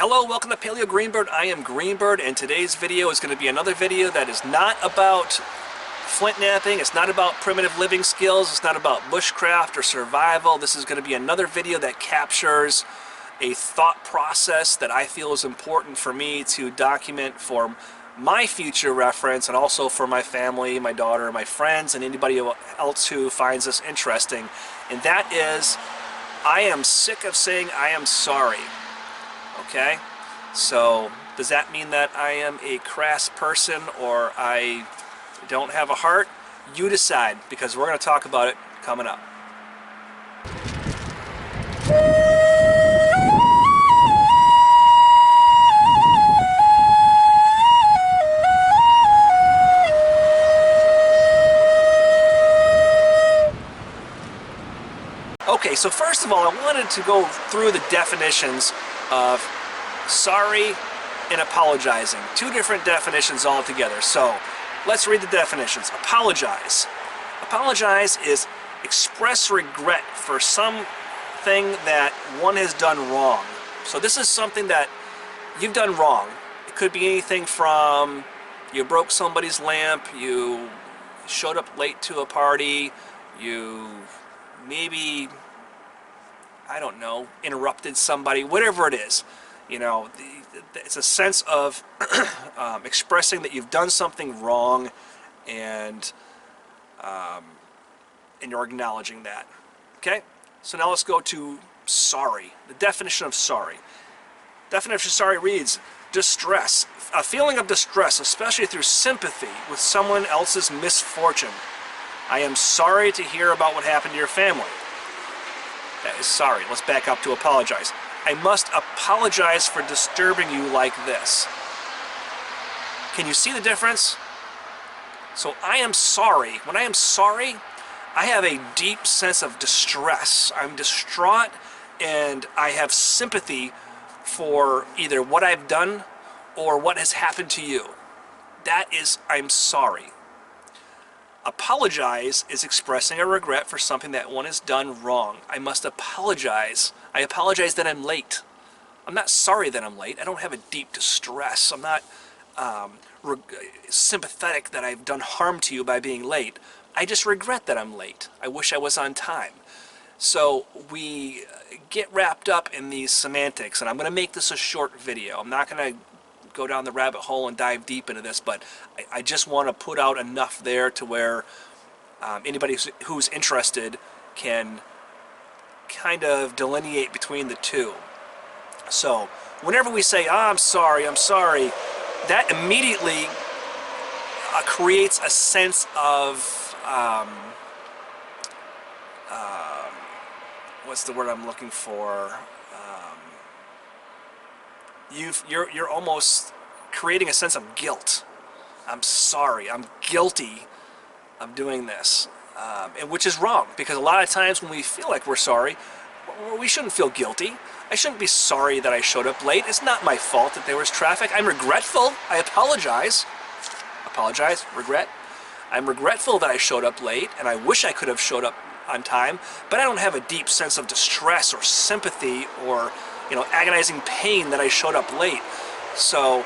Hello, welcome to Paleo Greenbird. I am Greenbird, and today's video is going to be another video that is not about flint knapping, it's not about primitive living skills, it's not about bushcraft or survival. This is going to be another video that captures a thought process that I feel is important for me to document for my future reference, and also for my family, my daughter, my friends, and anybody else who finds this interesting. And that is, I am sick of saying I am sorry. Okay? So, does that mean that I am a crass person or I don't have a heart? You decide, because we're going to talk about it coming up. Okay, so first of all, I wanted to go through the definitions of sorry and apologizing. Two different definitions altogether. So, let's read the definitions. Apologize. Apologize is express regret for something that one has done wrong. So this is something that you've done wrong. It could be anything from you broke somebody's lamp, you showed up late to a party, you maybe, I don't know, interrupted somebody, whatever it is. You know, it's a sense of expressing that you've done something wrong, and you're acknowledging that. Okay? So now let's go to sorry. The definition of sorry. Definition of sorry reads, distress. A feeling of distress, especially through sympathy with someone else's misfortune. I am sorry to hear about what happened to your family. That is sorry. Let's back up to apologize. I must apologize for disturbing you like this. Can you see the difference? So I am sorry. When I am sorry, I have a deep sense of distress. I'm distraught, and I have sympathy for either what I've done or what has happened to you. That is, I'm sorry. Apologize is expressing a regret for something that one has done wrong. I must apologize. I apologize that I'm late. I'm not sorry that I'm late. I don't have a deep distress. I'm not sympathetic that I've done harm to you by being late. I just regret that I'm late. I wish I was on time. So we get wrapped up in these semantics, and I'm going to make this a short video. I'm not going to go down the rabbit hole and dive deep into this, but I just want to put out enough there to where anybody who's interested can kind of delineate between the two. So whenever we say, oh, I'm sorry, that immediately creates a sense of what's the word I'm looking for? You're almost creating a sense of guilt. I'm sorry. I'm guilty of doing this, and which is wrong, because a lot of times when we feel like we're sorry, we shouldn't feel guilty. I shouldn't be sorry that I showed up late. It's not my fault that there was traffic. I'm regretful. I apologize. Apologize. Regret. I'm regretful that I showed up late, and I wish I could have showed up on time, but I don't have a deep sense of distress or sympathy or, you know, agonizing pain that I showed up late. So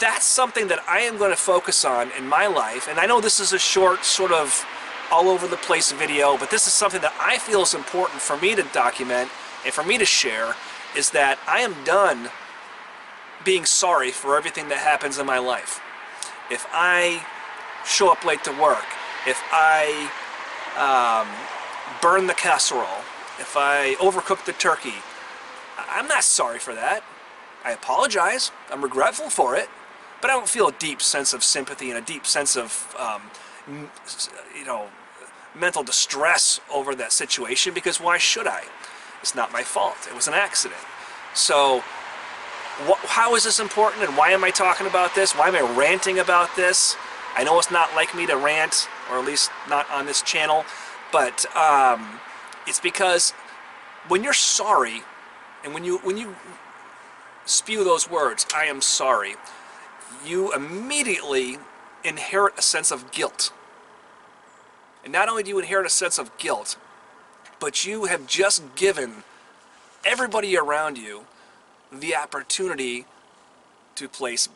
that's something that I am going to focus on in my life. And I know this is a short, sort of all over the place video, but this is something that I feel is important for me to document and for me to share, is that I am done being sorry for everything that happens in my life. If I show up late to work, if I burn the casserole, if I overcook the turkey, I'm not sorry for that. I apologize. I'm regretful for it, but I don't feel a deep sense of sympathy and a deep sense of, you know, mental distress over that situation, because why should I? It's not my fault. It was an accident. So, how is this important, and why am I talking about this? Why am I ranting about this? I know it's not like me to rant, or at least not on this channel, but it's because when you're sorry, and when you spew those words, I am sorry, you immediately inherit a sense of guilt. And not only do you inherit a sense of guilt, but you have just given everybody around you the opportunity to place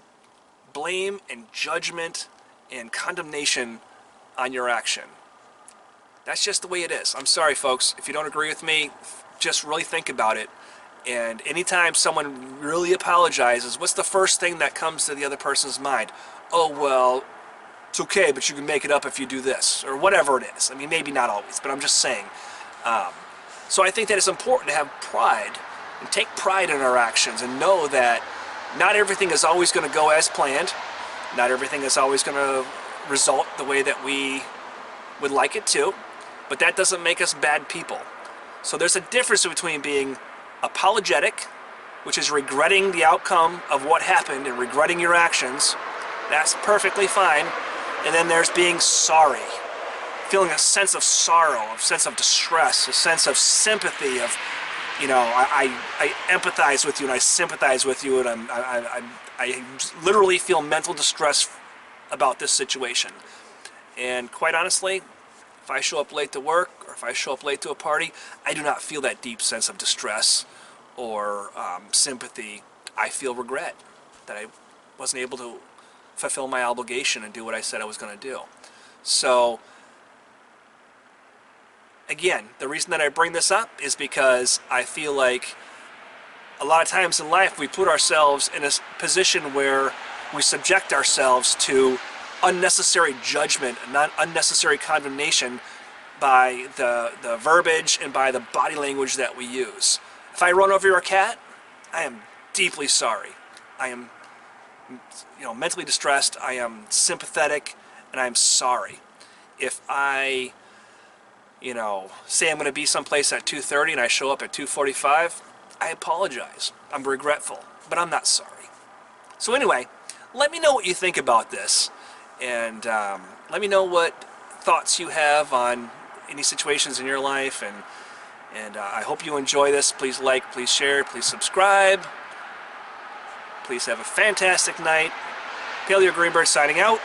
blame and judgment and condemnation on your action. That's just the way it is. I'm sorry, folks. If you don't agree with me, just really think about it. And anytime someone really apologizes, what's the first thing that comes to the other person's mind? Oh, well, it's okay, but you can make it up if you do this, or whatever it is. I mean, maybe not always, but I'm just saying. So I think that it's important to have pride and take pride in our actions and know that not everything is always going to go as planned. Not everything is always going to result the way that we would like it to, but that doesn't make us bad people. So there's a difference between being apologetic, which is regretting the outcome of what happened and regretting your actions. That's perfectly fine. And then there's being sorry, feeling a sense of sorrow, a sense of distress, a sense of sympathy, of, you know, I empathize with you and I sympathize with you, and I literally feel mental distress about this situation. And quite honestly, if I show up late to work or if I show up late to a party, I do not feel that deep sense of distress or sympathy. I feel regret that I wasn't able to fulfill my obligation and do what I said I was going to do. So again, the reason that I bring this up is because I feel like a lot of times in life we put ourselves in a position where we subject ourselves to unnecessary judgment and unnecessary condemnation by the verbiage and by the body language that we use. If I run over your cat, I am deeply sorry. I am, you know, mentally distressed. I am sympathetic, and I am sorry. If I, you know, say I'm going to be someplace at 2:30 and I show up at 2:45, I apologize. I'm regretful, but I'm not sorry. So anyway, let me know what you think about this, and let me know what thoughts you have on any situations in your life, and I hope you enjoy this. Please like, please share, please subscribe. Please have a fantastic night. Paleo Greenberg signing out.